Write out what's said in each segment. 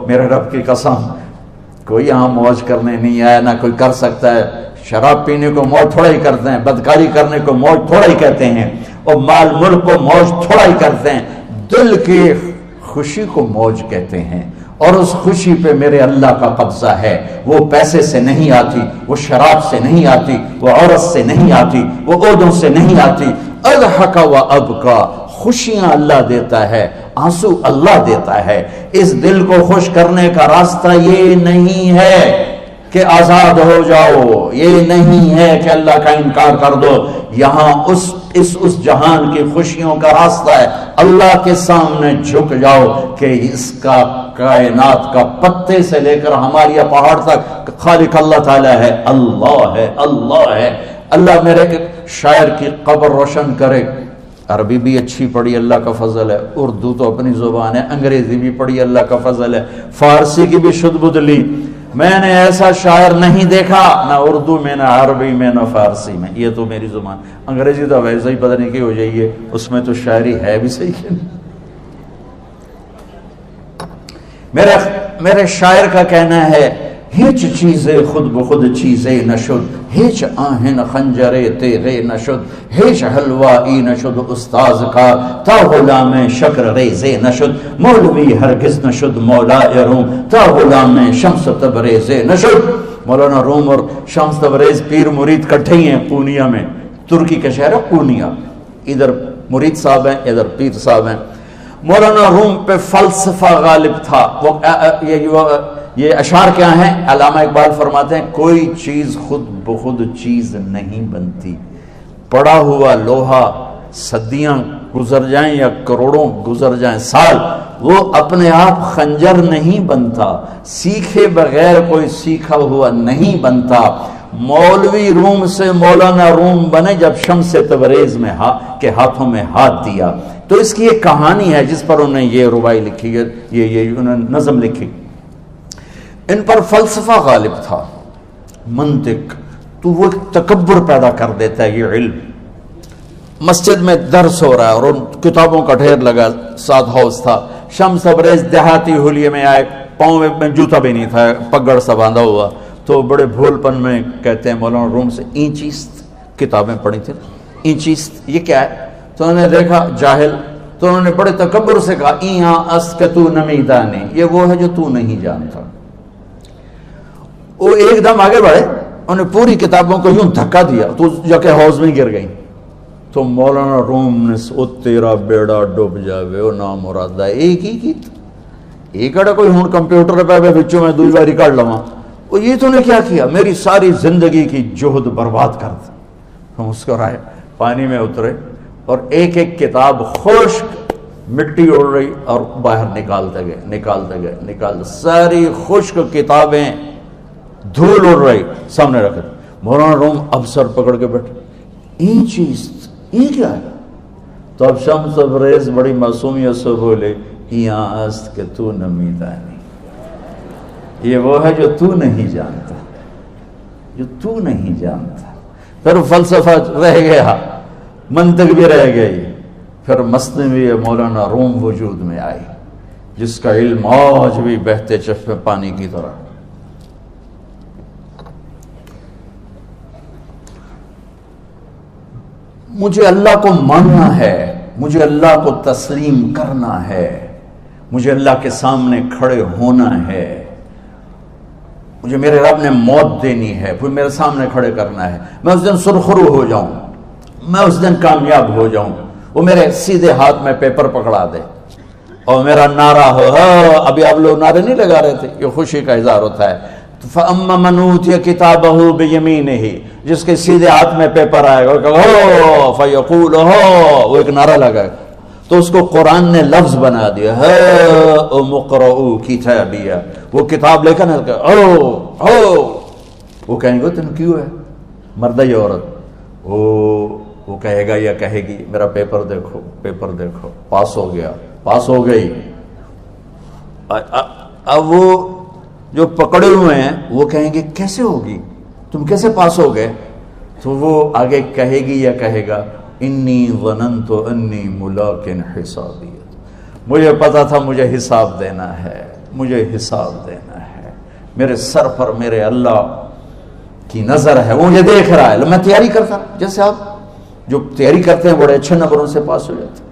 میرے رب کی قسم، کوئی یہاں موج کرنے نہیں آیا، نہ کوئی کر سکتا ہے۔ شراب پینے کو موج تھوڑا ہی کرتے ہیں، بدکاری کرنے کو موج تھوڑا ہی کہتے ہیں، اور مال ملک کو موج تھوڑا ہی کرتے ہیں، دل کی خوشی کو موج کہتے ہیں۔ اور اس خوشی پہ میرے اللہ کا قبضہ ہے، وہ پیسے سے نہیں آتی، وہ شراب سے نہیں آتی، وہ عورت سے نہیں آتی، وہ عہدوں سے نہیں آتی۔ اضحک و ابکا، خوشیاں اللہ دیتا ہے، آنسو اللہ دیتا ہے۔ اس دل کو خوش کرنے کا راستہ یہ نہیں ہے کہ آزاد ہو جاؤ، یہ نہیں ہے کہ اللہ کا انکار کر دو۔ یہاں اس جہان کی خوشیوں کا راستہ ہے، اللہ کے سامنے جھک جاؤ کہ اس کا کائنات کا پتے سے لے کر ہمارے پہاڑ تک خالق اللہ تعالیٰ ہے، اللہ ہے، اللہ ہے۔ اللہ میرے شاعر کی قبر روشن کرے۔ عربی بھی اچھی پڑھی، اللہ کا فضل ہے، اردو تو اپنی زبان ہے، انگریزی بھی پڑھی، اللہ کا فضل ہے، فارسی کی بھی شد بد لی۔ میں نے ایسا شاعر نہیں دیکھا، نہ اردو میں، نہ عربی میں، نہ فارسی میں، یہ تو میری زبان۔ انگریزی تو ویسے ہی پتہ نہیں کی ہو جائیے، اس میں تو شاعری ہے بھی صحیح ہے۔ میرے شاعر کا کہنا ہے، ہیچ چیزیں خود بخود چیزیں نشد، ہیچ آہن خنجرے تیغے نشد، ہیچ حلوائی نشد استاذ کا، تا غلام شکر ریزے نشد، مولوی ہرگز نشد مولا روم، تا غلام شمس تبریزے نشد۔ مولانا روم اور شمس تبریز پیر مرید کٹھے ہی ہیں پونیا میں، ترکی کا شہر ہے پونیا، ادھر مرید صاحب ہیں، ادھر پیر صاحب ہیں۔ مولانا روم پہ فلسفہ غالب تھا۔ یہ اشعار کیا ہیں؟ علامہ اقبال فرماتے ہیں، کوئی چیز خود بخود چیز نہیں بنتی، پڑا ہوا لوہا صدیاں گزر جائیں یا کروڑوں گزر جائیں سال، وہ اپنے آپ خنجر نہیں بنتا، سیکھے بغیر کوئی سیکھا ہوا نہیں بنتا۔ مولوی روم سے مولانا روم بنے جب شمس تبریز میں کے ہاتھوں میں ہاتھ دیا۔ تو اس کی ایک کہانی ہے جس پر انہوں نے یہ ربائی لکھی ہے، یہ انہوں نے نظم لکھی۔ ان پر فلسفہ غالب تھا، منطق، تو وہ تکبر پیدا کر دیتا ہے یہ علم۔ مسجد میں درس ہو رہا ہے اور ان کتابوں کا ڈھیر لگا، ساتھ ہاؤس تھا۔ شمس تبریز دیہاتی حلیے میں آئے، پاؤں میں جوتا بھی نہیں تھا، پگڑ سا باندھا ہوا، تو بڑے بھول پن میں کہتے ہیں مولانا روم سے، اینچیست کتابیں پڑھی تھی، اینچیست یہ کیا ہے؟ تو انہوں نے دیکھا جاہل، تو انہوں نے بڑے تکبر سے کہا، ایہاں است کہ تو نمیدانی، یہ وہ ہے جو تو نہیں جانتا۔ وہ ایک دم آگے بڑھے، انہوں نے پوری کتابوں کو یوں دھکا دیا تو جا کے حوض میں گر گئی۔ تو مولانا روم نے او تیرا بیڑا ڈوب جاوے او نام مرادہ، ایک ہی کی ایک اڑا کوئی ہون کمپیوٹر پہ بچوں میں دوئی باری کر لواں، وہ یہ تو نے کیا کیا، میری ساری زندگی کی جہد برباد کر دی۔ ہم مسکرائے، پانی میں اترے اور ایک ایک کتاب خشک مٹی اڑ رہی اور باہر نکالتے گئے، ساری خشک کتابیں دھول اڑ رہی سامنے رکھے۔ مولانا روم اب سر پکڑ کے بیٹھے، این چیز یہ کیا ہے؟ تو اب شمس تبریز بڑی معصومیت سے بولے، یہاں است کہ تو نمیدانی، یہ وہ ہے جو تو نہیں جانتا، جو تو نہیں جانتا۔ پھر فلسفہ رہ گیا، منطق بھی رہ گئی، پھر مثنوی مولانا روم وجود میں آئی، جس کا علم آج بھی بہتے چشمے پانی کی طرح۔ مجھے اللہ کو ماننا ہے، مجھے اللہ کو تسلیم کرنا ہے، مجھے اللہ کے سامنے کھڑے ہونا ہے، مجھے میرے رب نے موت دینی ہے، پھر میرے سامنے کھڑے کرنا ہے، میں اس دن سرخرو ہو جاؤں، میں اس دن کامیاب ہو جاؤں، وہ میرے سیدھے ہاتھ میں پیپر پکڑا دے اور میرا نعرہ ہو۔ ابھی آپ لوگ نعرے نہیں لگا رہے تھے، یہ خوشی کا اظہار ہوتا ہے۔ فَأَمَّا مَنْ أُوتِيَ كِتَابَهُ بِيَمِينِهِ، جس کے سیدھے ہاتھ میں پیپر آئے گا، فَيَقُولُ وہ ایک نعرہ لگائے، تو اس کو قرآن نے لفظ بنا دیا، اقرؤوا کتابیہ، وہ کتاب لے کر وہ کہیں گے تم کیوں ہے، مرد یا عورت، وہ کہے گا یا کہے گی میرا پیپر دیکھو، پیپر دیکھو، پاس ہو گیا، پاس ہو گئی۔ اب وہ جو پکڑے ہوئے ہیں وہ کہیں گے کیسے ہوگی، تم کیسے پاس ہو گئے؟ تو وہ آگے کہے گی یا کہے گا، انی ظننت انی ملاق حسابی، مجھے پتا تھا مجھے حساب دینا ہے، مجھے حساب دینا ہے، میرے سر پر میرے اللہ کی نظر ہے، وہ مجھے دیکھ رہا ہے۔ میں تیاری کرتا، جیسے آپ جو تیاری کرتے ہیں بڑے اچھے نمبروں سے پاس ہو جاتے ہیں،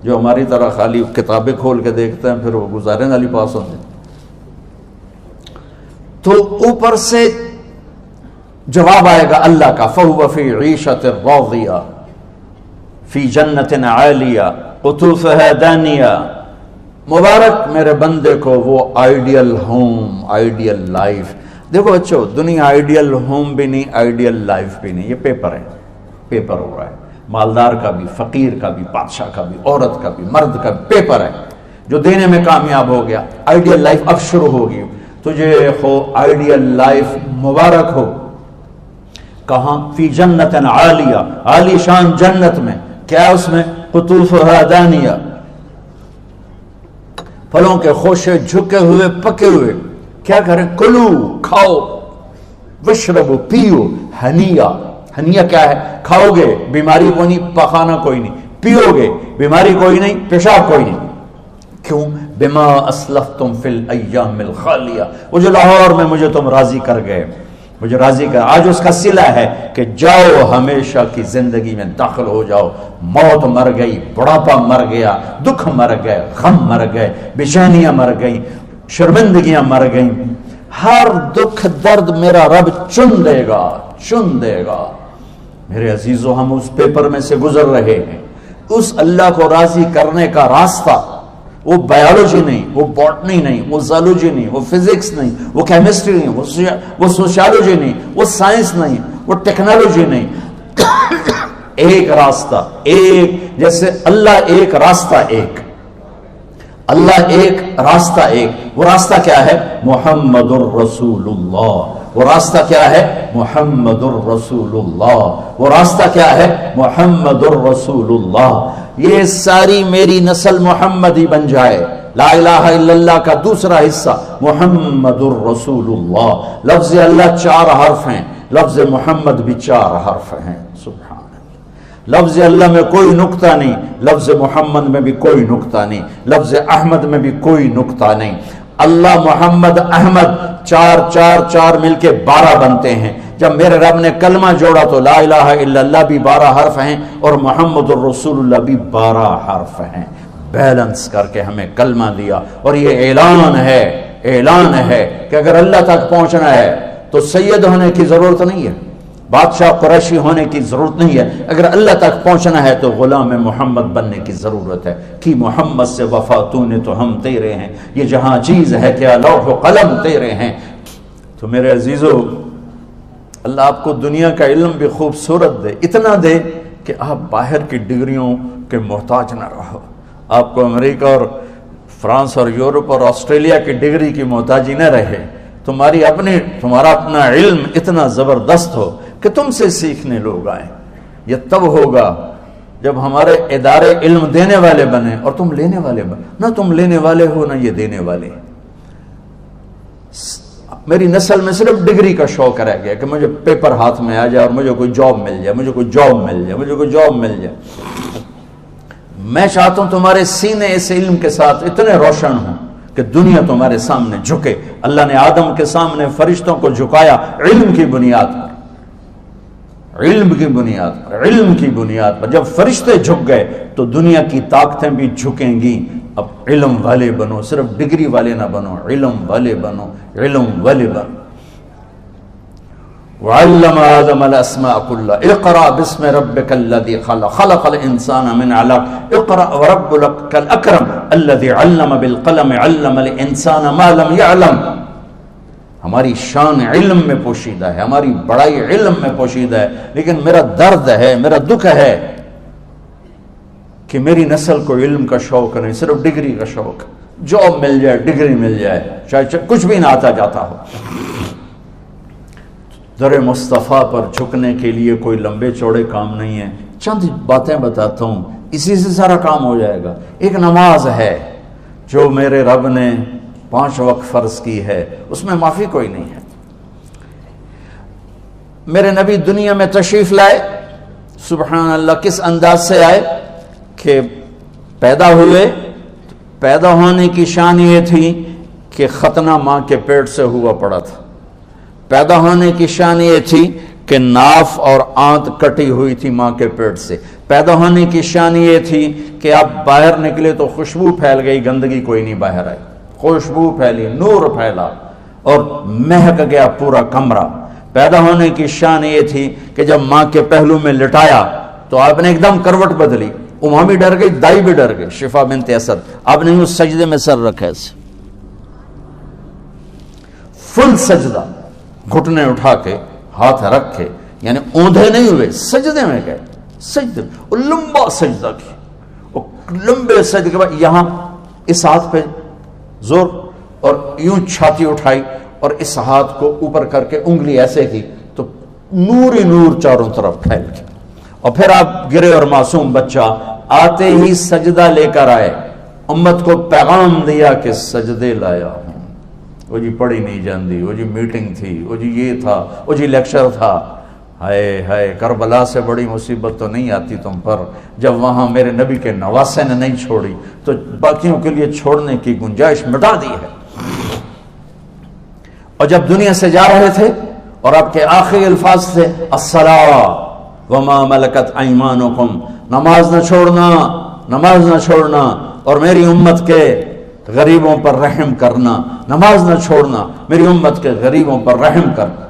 جو ہماری طرح خالی کتابیں کھول کے دیکھتے ہیں پھر وہ گزارے والی پاس ہوتے ہیں۔ تو اوپر سے جواب آئے گا اللہ کا، فَهُوَ فِي عِيشَةٍ رَاضِيَةٍ فِي جَنَّةٍ عَالِيَةٍ قُطُوفُهَا دَانِيَةٌ۔ مبارک میرے بندے کو وہ آئیڈیل ہوم، آئیڈیل لائف۔ دیکھو بچو، دنیا آئیڈیل ہوم بھی نہیں، آئیڈیل لائف بھی نہیں، یہ پیپر ہے، پیپر ہو رہا ہے، مالدار کا بھی، فقیر کا بھی، بادشاہ کا بھی، عورت کا بھی، مرد کا بھی پیپر ہے۔ جو دینے میں کامیاب ہو گیا، آئیڈیل لائف اب شروع ہوگی۔ تجھے ہو آئیڈیل لائف مبارک ہو۔ کہاں؟ فی جنت عالیہ، عالی شان جنت میں، کیا اس میں؟ قطوفها دانیہ، پھلوں کے خوشے جھکے ہوئے پکے ہوئے۔ کیا کریں؟ کلو، کھاؤ، وشربو، پیو، ہنیا۔ ہنیا کیا ہے؟ کھاؤ گے بیماری کوئی نہیں، پخانا کوئی نہیں، پیو گے بیماری کوئی نہیں، پیشاب کوئی نہیں۔ کیوں؟ بما اسلفتم فی الایام الخالیہ، وہ جو لاہور میں مجھے تم راضی کر گئے، مجھے راضی کر، آج اس کا صلہ ہے کہ جاؤ ہمیشہ کی زندگی میں داخل ہو جاؤ۔ موت مر گئی، بڑھاپا مر گیا، دکھ مر گئے، غم مر گئے، بے چینیاں مر گئیں، شرمندگیاں مر گئیں۔ ہر دکھ درد میرا رب چن دے گا، چن دے گا۔ میرے عزیزو، ہم اس پیپر میں سے گزر رہے ہیں۔ اس اللہ کو راضی کرنے کا راستہ، وہ بایولوجی نہیں، وہ باٹنی نہیں، وہ زالوجی نہیں، وہ فزکس نہیں، وہ کیمسٹری نہیں، وہ سوشیالوجی نہیں، وہ سائنس نہیں، وہ ٹیکنالوجی نہیں۔ ایک راستہ، ایک، جیسے اللہ ایک، راستہ ایک، اللہ ایک، راستہ ایک۔ وہ راستہ کیا ہے؟ محمد الرسول اللہ۔ وہ راستہ کیا ہے؟ محمد الرسول اللہ۔ وہ راستہ کیا ہے؟ محمد الرسول اللہ۔ یہ ساری میری نسل محمدی بن جائے۔ لا الہ الا اللہ کا دوسرا حصہ محمد الرسول اللہ۔ لفظ اللہ 4 حرف ہیں، لفظ محمد بھی 4 حرف ہیں۔ سبحان اللہ۔ لفظ اللہ میں کوئی نقطہ نہیں، لفظ محمد میں بھی کوئی نقطہ نہیں، لفظ احمد میں بھی کوئی نقطہ نہیں۔ اللہ، محمد، احمد، 4 4 4 مل کے 12 بنتے ہیں۔ جب میرے رب نے کلمہ جوڑا تو لا الہ الا اللہ بھی 12 حرف ہیں اور محمد الرسول اللہ بھی 12 حرف ہیں۔ بیلنس کر کے ہمیں کلمہ دیا، اور یہ اعلان ہے، اعلان ہے کہ اگر اللہ تک پہنچنا ہے تو سید ہونے کی ضرورت نہیں ہے، بادشاہ قریشی ہونے کی ضرورت نہیں ہے۔ اگر اللہ تک پہنچنا ہے تو غلام محمد بننے کی ضرورت ہے۔ کہ محمد سے وفا تو نے تو ہم تیرے ہیں، یہ جہاں چیز ہے کیا لوح و قلم تیرے ہیں۔ تو میرے عزیزو، اللہ آپ کو دنیا کا علم بھی خوبصورت دے، اتنا دے کہ آپ باہر کی ڈگریوں کے محتاج نہ رہو، آپ کو امریکہ اور فرانس اور یورپ اور آسٹریلیا کی ڈگری کی محتاجی نہ رہے، تمہارا اپنا علم اتنا زبردست ہو کہ تم سے سیکھنے لوگ آئیں۔ یہ تب ہوگا جب ہمارے ادارے علم دینے والے بنے اور تم لینے والے بنے، نہ تم لینے والے ہو نہ یہ دینے والے۔ میری نسل میں صرف ڈگری کا شوق رہ گیا کہ مجھے پیپر ہاتھ میں آ جائے اور مجھے کوئی جاب مل جائے، مجھے کوئی جاب مل جائے، مجھے کوئی جاب مل جائے۔ میں چاہتا ہوں تمہارے سینے اس علم کے ساتھ اتنے روشن ہوں کہ دنیا تمہارے سامنے جھکے۔ اللہ نے آدم کے سامنے فرشتوں کو جھکایا علم کی بنیاد پر، علم کی بنیاد پر، علم کی بنیاد پر۔ جب فرشتے جھک گئے تو دنیا کی طاقتیں بھی جھکیں گی۔ اب علم والے بنو، صرف ڈگری والے نہ بنو، علم والے بنو، علم والے بنو۔ وعلم آدم الاسماء كلها اقرأ باسم ربك الذي خلق خلق الانسان من علق اقرأ وربك الاكرم الذي علم بالقلم علم الانسان ما لم يعلم۔ ہماری شان علم میں پوشیدہ ہے، ہماری بڑائی علم میں پوشیدہ ہے، لیکن میرا درد ہے، میرا دکھ ہے کہ میری نسل کو علم کا شوق نہیں، صرف ڈگری کا شوق۔ جاب مل جائے، ڈگری مل جائے، چاہے کچھ بھی نہ آتا جاتا ہو۔ در مصطفیٰ پر جھکنے کے لیے کوئی لمبے چوڑے کام نہیں ہیں، چند باتیں بتاتا ہوں، اسی سے سارا کام ہو جائے گا۔ ایک نماز ہے جو میرے رب نے 5 وقت فرض کی ہے، اس میں معافی کوئی نہیں ہے۔ میرے نبی دنیا میں تشریف لائے، سبحان اللہ، کس انداز سے آئے کہ پیدا ہوئے، پیدا ہونے کی شان یہ تھی کہ ختنہ ماں کے پیٹ سے ہوا پڑا تھا. پیدا ہونے کی شان یہ تھی کہ ناف اور آنت کٹی ہوئی تھی ماں کے پیٹ سے. پیدا ہونے کی شان یہ تھی کہ آپ باہر نکلے تو خوشبو پھیل گئی, گندگی کوئی نہیں باہر آئی, خوشبو پھیلی, نور پھیلا اور مہک گیا پورا کمرہ. پیدا ہونے کی شان یہ تھی کہ جب ماں کے پہلو میں لٹایا تو آپ نے ایک دم کروٹ بدلی. اماں بھی ڈر گئی, دائی بھی ڈر گئی, شفا بنت اسد. آپ نے اس سجدے میں سر رکھا ایسے فل سجدہ, گھٹنے اٹھا کے ہاتھ رکھے, یعنی اوندھے نہیں ہوئے, سجدے میں گئے. سجدے وہ لمبا سجدہ کی, وہ لمبے سجدے کے بعد یہاں اس ہاتھ پہ زور اور یوں چھاتی اٹھائی اور اس ہاتھ کو اوپر کر کے انگلی ایسے کی تو نور ہی نور چاروں طرف پھیل گیا. اور پھر آپ گرے اور معصوم بچہ آتے ہی سجدہ لے کر آئے, امت کو پیغام دیا کہ سجدے لایا ہوں. وہ جی پڑھی نہیں جاندی, وہ جی میٹنگ تھی, وہ جی یہ تھا, وہ جی لیکچر تھا. ہائے ہائے, کربلا سے بڑی مصیبت تو نہیں آتی تم پر جب وہاں میرے نبی کے نواسے نے نہیں چھوڑی تو باقیوں کے لیے چھوڑنے کی گنجائش مٹا دی ہے. اور جب دنیا سے جا رہے تھے اور آپ کے آخری الفاظ تھے الصلاۃ وما ملکت ایمانکم, نماز نہ چھوڑنا, نماز نہ چھوڑنا, اور میری امت کے غریبوں پر رحم کرنا, نماز نہ چھوڑنا, میری امت کے غریبوں پر رحم کرنا.